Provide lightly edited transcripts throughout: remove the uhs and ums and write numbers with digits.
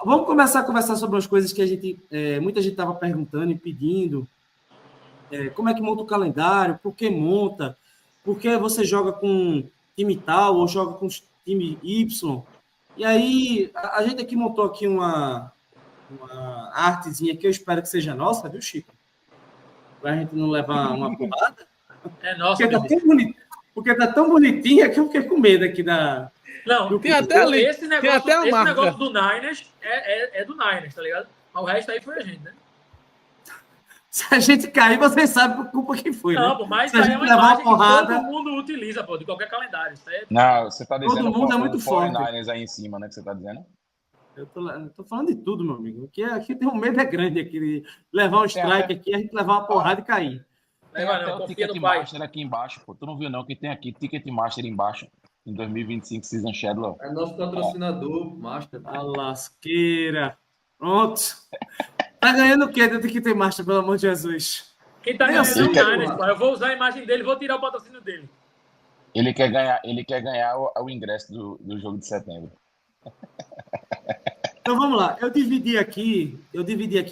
Vamos começar a conversar sobre umas coisas que muita gente estava perguntando e pedindo. Como é que monta o calendário? Por que monta? Por que você joga com time tal ou joga com time Y? E aí, a gente aqui montou aqui uma artezinha que eu espero que seja nossa, viu, Chico? Para a gente não levar uma porrada. É nossa, porque tá tão bonitinha que eu fiquei com medo aqui da... Não, tem até ali. Esse negócio do Niners é do Niners, tá ligado? Mas o resto aí foi a gente, né? Se a gente cair, vocês sabem por culpa quem foi, não, né? Pô, mas se a gente é uma levar imagem uma porrada, que todo mundo utiliza, pô, de qualquer calendário. Não, você tá dizendo todo mundo é muito forte. 49ers aí em cima, né, que você tá dizendo? Eu tô falando de tudo, meu amigo. Aqui tem um medo grande aqui de levar um strike aqui, a gente levar uma porrada e cair. Tem até o Ticket Master aqui embaixo, pô. Tu não viu não que tem aqui Ticket Master embaixo em 2025 Season Schedule. É nosso patrocinador, Master. A lasqueira. Pronto. Tá ganhando o quê do Ticket Master, pelo amor de Jesus? Quem tá ganhando é o Niners, pô. Eu vou usar a imagem dele e vou tirar o patrocínio dele. Ele quer ganhar o ingresso do jogo de setembro. Então vamos lá. Eu dividi aqui,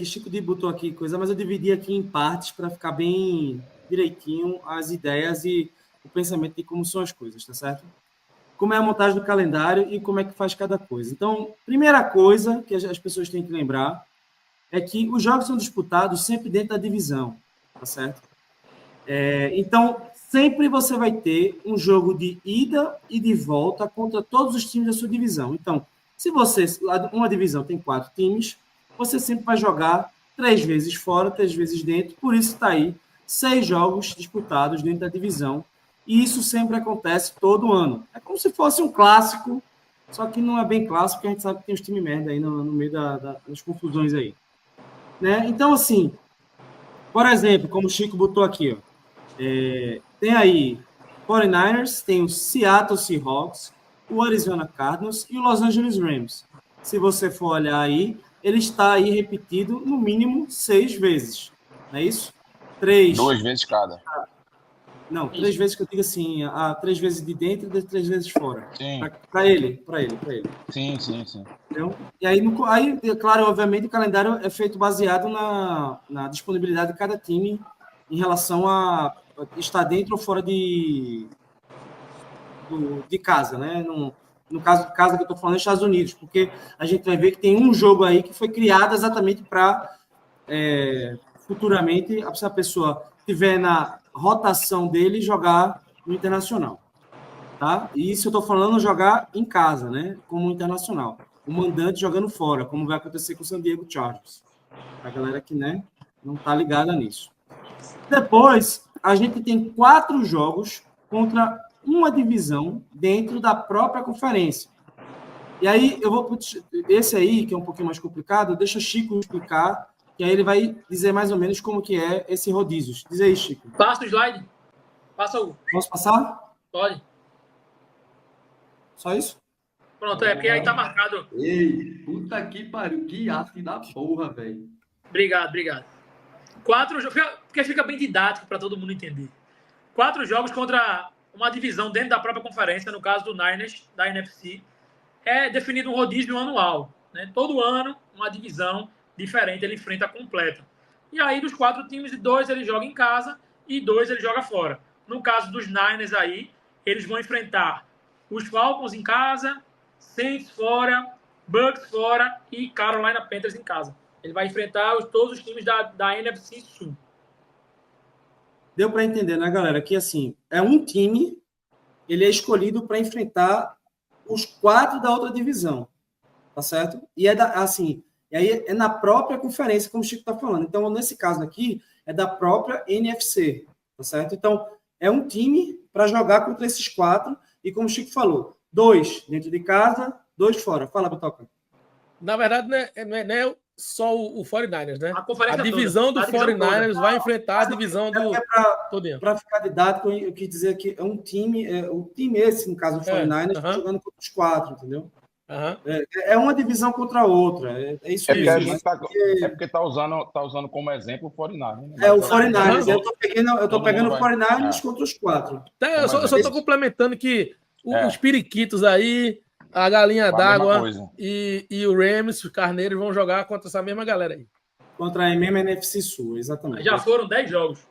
Chico D botou aqui coisa, mas eu dividi aqui em partes para ficar bem direitinho as ideias e o pensamento de como são as coisas, tá certo? Como é a montagem do calendário e como é que faz cada coisa. Então, primeira coisa que as pessoas têm que lembrar é que os jogos são disputados sempre dentro da divisão, tá certo? Então, sempre você vai ter um jogo de ida e de volta contra todos os times da sua divisão. Então, se uma divisão tem 4 times, você sempre vai jogar 3 vezes fora, 3 vezes dentro, por isso está aí 6 jogos disputados dentro da divisão, e isso sempre acontece todo ano. É como se fosse um clássico, só que não é bem clássico, porque a gente sabe que tem uns times merda aí no meio das confusões aí. Né? Então, assim, por exemplo, como o Chico botou aqui, ó, tem aí 49ers, tem o Seattle Seahawks, o Arizona Cardinals e o Los Angeles Rams. Se você for olhar aí, ele está aí repetido no mínimo 6 vezes. Não é isso? 3. 2 vezes cada. Não, 3 vezes que eu digo assim, 3 vezes de dentro e 3 vezes fora. Sim. Para ele. Sim. Entendeu? E aí, claro, obviamente, o calendário é feito baseado na disponibilidade de cada time em relação a estar dentro ou fora de casa, né? No caso de casa que eu estou falando, é Estados Unidos, porque a gente vai ver que tem um jogo aí que foi criado exatamente para futuramente, se a pessoa tiver na rotação dele, jogar no internacional. Tá? E isso eu estou falando jogar em casa, né? Como internacional. O mandante jogando fora, como vai acontecer com o San Diego Chargers. A galera que, né, não está ligada nisso. Depois, a gente tem 4 jogos contra uma divisão dentro da própria conferência. E aí, esse aí, que é um pouquinho mais complicado, deixa o Chico explicar, que aí ele vai dizer mais ou menos como que é esse rodízio. Diz aí, Chico. Passa o slide. Passa o... Posso passar? Pode. Só isso? Pronto, porque aí tá marcado. Ei, puta que pariu, que arte da porra, velho. Obrigado. 4 jogos, porque fica bem didático para todo mundo entender. 4 jogos contra uma divisão dentro da própria conferência, no caso do Niners, da NFC, é definido um rodízio anual. Né? Todo ano, uma divisão diferente ele enfrenta completa. E aí, dos 4 times, 2 ele joga em casa e 2 ele joga fora. No caso dos Niners aí, eles vão enfrentar os Falcons em casa, Saints fora, Bucks fora e Carolina Panthers em casa. Ele vai enfrentar todos os times da NFC Sul. Deu para entender, né, galera? Que, assim, é um time, ele é escolhido para enfrentar os 4 da outra divisão, tá certo? E e aí é na própria conferência, como o Chico está falando. Então, nesse caso aqui, é da própria NFC, tá certo? Então, é um time para jogar contra esses 4, e como o Chico falou, 2 dentro de casa, 2 fora. Fala, Bitoca. Na verdade, não é só o 49ers, né? A divisão do 49ers vai enfrentar a divisão do... Para ficar didático, eu quis dizer que é um time, o time esse, no caso do 49ers, jogando contra os 4, entendeu? É uma divisão contra a outra. É isso mesmo. Porque tá usando como exemplo o 49ers. Né? O 49ers. Eu tô pegando o 49ers contra os 4. Eu só estou complementando que os periquitos aí A Galinha Com a mesma d'Água coisa. e o Rams, os Carneiros, vão jogar contra essa mesma galera aí. Contra a mesma NFC Sul, exatamente. Já foram 10 jogos.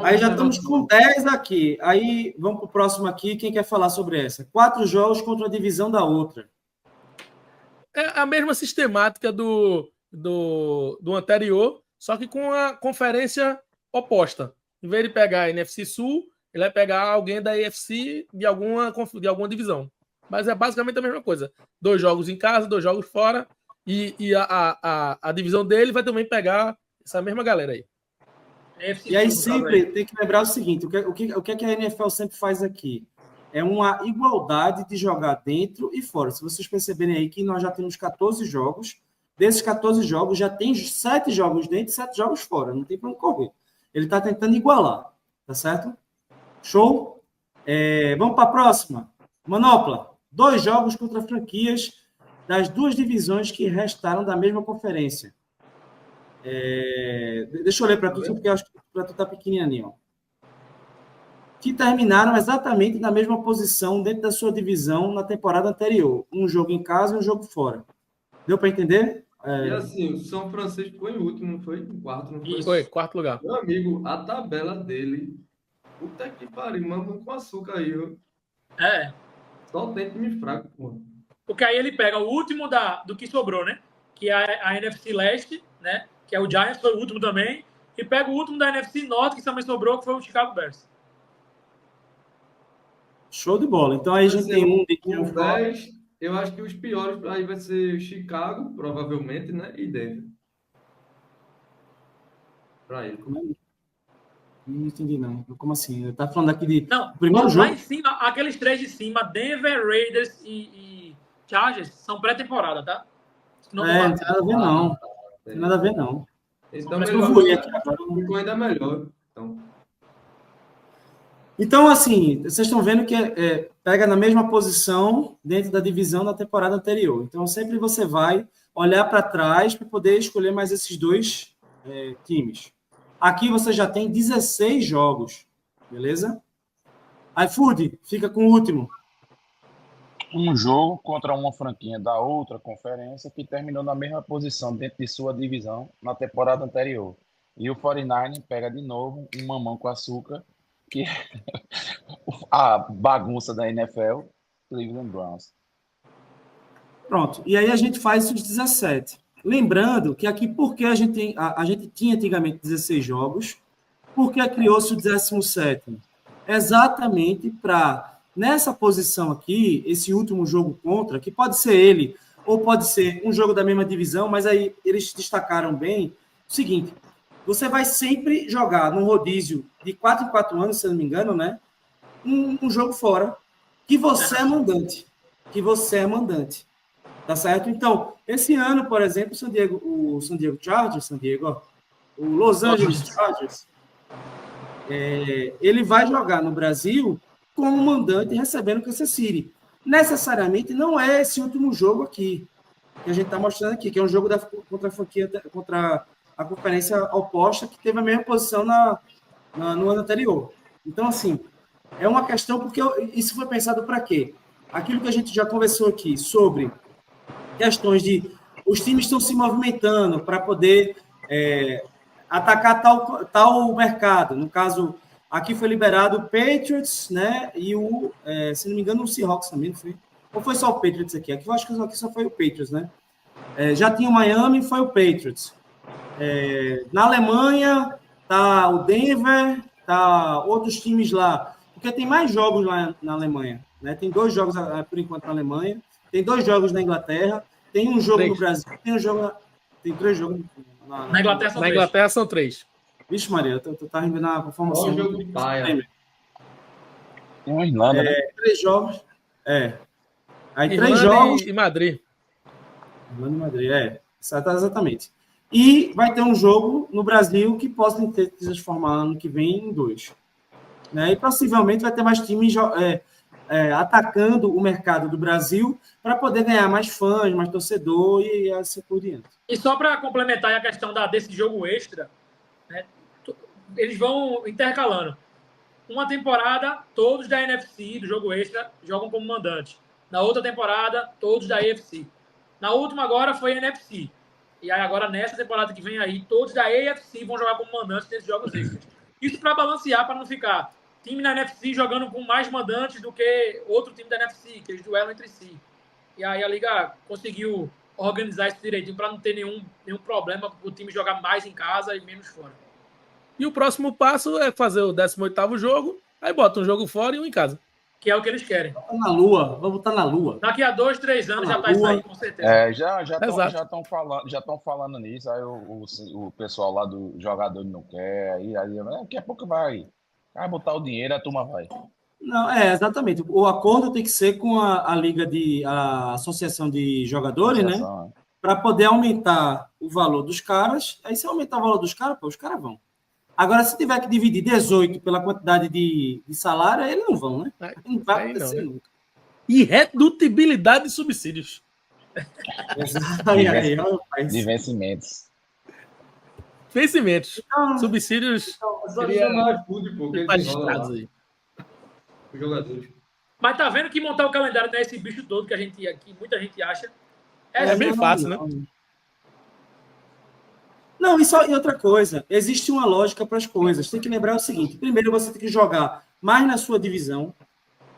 Aí já estamos com 10 aqui. Aí vamos para o próximo aqui. Quem quer falar sobre essa? 4 jogos contra a divisão da outra. É a mesma sistemática do anterior, só que com a conferência oposta. Em vez de pegar a NFC Sul, ele vai pegar alguém da AFC de alguma divisão. Mas é basicamente a mesma coisa. 2 jogos em casa, 2 jogos fora. E a divisão dele vai também pegar essa mesma galera aí. E aí sempre tem que lembrar o seguinte, o que é que a NFL sempre faz aqui? É uma igualdade de jogar dentro e fora. Se vocês perceberem aí que nós já temos 14 jogos, desses 14 jogos já tem 7 jogos dentro e 7 jogos fora, não tem para onde correr. Ele está tentando igualar, tá certo? Show? Vamos para a próxima. Manopla, 2 jogos contra franquias das 2 divisões que restaram da mesma conferência. Deixa eu ler para tu, porque eu acho que para tu tá pequenininho, ó. Que terminaram exatamente na mesma posição dentro da sua divisão na temporada anterior. Um jogo em casa e um jogo fora. Deu para entender? E assim, o São Francisco foi em último, não foi? Em quarto, não foi? Foi, quarto lugar. Meu amigo, a tabela dele, puta que pariu, mamão com açúcar aí, ó. Só tem time fraco, pô. Porque aí ele pega o último do que sobrou, né? Que é a NFC Leste, né? Que é o Giants, foi o último também. E pega o último da NFC Norte, que também sobrou, que foi o Chicago Bears. Show de bola. Então aí a gente tem um de com 10. Eu acho que os piores aí vai ser Chicago, provavelmente, né? E Denver. Para ele. Não entendi, não. Como assim? Tá falando aqui de primeiro jogo? Lá em cima, aqueles 3 de cima, Denver, Raiders e Chargers, são pré-temporada, tá? Não tem nada a ver, não. Não tem nada a ver, não. Então, ficou ainda melhor. Então, assim, vocês estão vendo que pega na mesma posição dentro da divisão da temporada anterior. Então, sempre você vai olhar para trás para poder escolher mais esses 2 times. Aqui você já tem 16 jogos, beleza? iFood fica com o último. Um jogo contra uma franquia da outra conferência que terminou na mesma posição dentro de sua divisão na temporada anterior. E o 49 pega de novo um mamão com açúcar, que é a bagunça da NFL, Cleveland Browns. Pronto. E aí a gente faz os 17. Lembrando que aqui, porque a gente tinha antigamente 16 jogos, porque criou-se o 17º? Exatamente para, nessa posição aqui, esse último jogo contra, que pode ser ele, ou pode ser um jogo da mesma divisão, mas aí eles destacaram bem o seguinte, você vai sempre jogar no rodízio de 4 em 4 anos, se eu não me engano, né? Um jogo fora, que você é mandante. Tá certo? Então, esse ano, por exemplo, o San Diego Chargers, o Los Angeles Chargers, ele vai jogar no Brasil como mandante recebendo o Kansas City. Necessariamente não é esse último jogo aqui, que a gente está mostrando aqui, que é um jogo contra a franquia, contra a conferência oposta, que teve a mesma posição no ano anterior. Então, assim, é uma questão, porque isso foi pensado para quê? Aquilo que a gente já conversou aqui sobre questões de os times estão se movimentando para poder atacar tal mercado. No caso, aqui foi liberado o Patriots, né? E se não me engano, o Seahawks também, não foi? Ou foi só o Patriots aqui? Aqui eu acho que aqui só foi o Patriots, né? Já tinha o Miami, foi o Patriots. Na Alemanha, tá o Denver, tá outros times lá. Porque tem mais jogos lá na Alemanha, né? Tem 2 jogos, por enquanto, na Alemanha. Tem 2 jogos na Inglaterra. Tem um jogo 3 no Brasil. Tem 3 jogos na Inglaterra. Na Inglaterra são 3. Vixe, Maria, tu tá rindo na formação. Olha o jogo de paia. Tem uma Irlanda, né? 3 jogos. Aí Irlanda 3 jogos. E Madrid. Irlanda e Madrid, exatamente. E vai ter um jogo no Brasil que possa se transformar ano que vem em 2. Né? E possivelmente vai ter mais times atacando o mercado do Brasil para poder ganhar mais fãs, mais torcedor e assim por diante. E só para complementar a questão desse jogo extra, né, eles vão intercalando. Uma temporada, todos da NFC, do jogo extra, jogam como mandante. Na outra temporada, todos da AFC. Na última agora foi a NFC. E aí agora, nessa temporada que vem aí, todos da AFC vão jogar como mandantes nesses jogos extras. Isso para balancear, para não ficar time na NFC jogando com mais mandantes do que outro time da NFC, que eles duelam entre si. E aí a Liga conseguiu organizar isso direitinho para não ter nenhum problema para o time jogar mais em casa e menos fora. E o próximo passo é fazer o 18º jogo, aí bota um jogo fora e um em casa. Que é o que eles querem. Na Lua, vamos botar na Lua. Daqui a 2, 3 anos já vai sair, com certeza. Já estão falando nisso, aí o pessoal lá do jogador não quer, aí daqui a pouco vai botar o dinheiro, a turma vai. Não, exatamente. O acordo tem que ser com a Liga a Associação de Jogadores, né? Para poder aumentar o valor dos caras. Aí, se aumentar o valor dos caras, os caras vão. Agora, se tiver que dividir 18 pela quantidade de salário, eles não vão, né? Não vai acontecer nunca. Irredutibilidade de subsídios. De vencimentos. Vencimentos. Subsídios. Registrados aí. Os jogadores. Mas tá vendo que montar o calendário não é esse bicho todo que muita gente acha. É bem fácil, né? Não, e outra coisa, existe uma lógica para as coisas. Tem que lembrar o seguinte: primeiro você tem que jogar mais na sua divisão.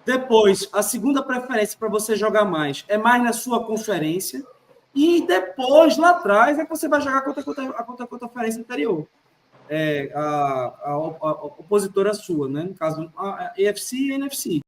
Depois, a segunda preferência para você jogar mais é mais na sua conferência. E depois, lá atrás, é que você vai jogar contra a conferência anterior. A opositora sua, né? No caso, a AFC e a NFC.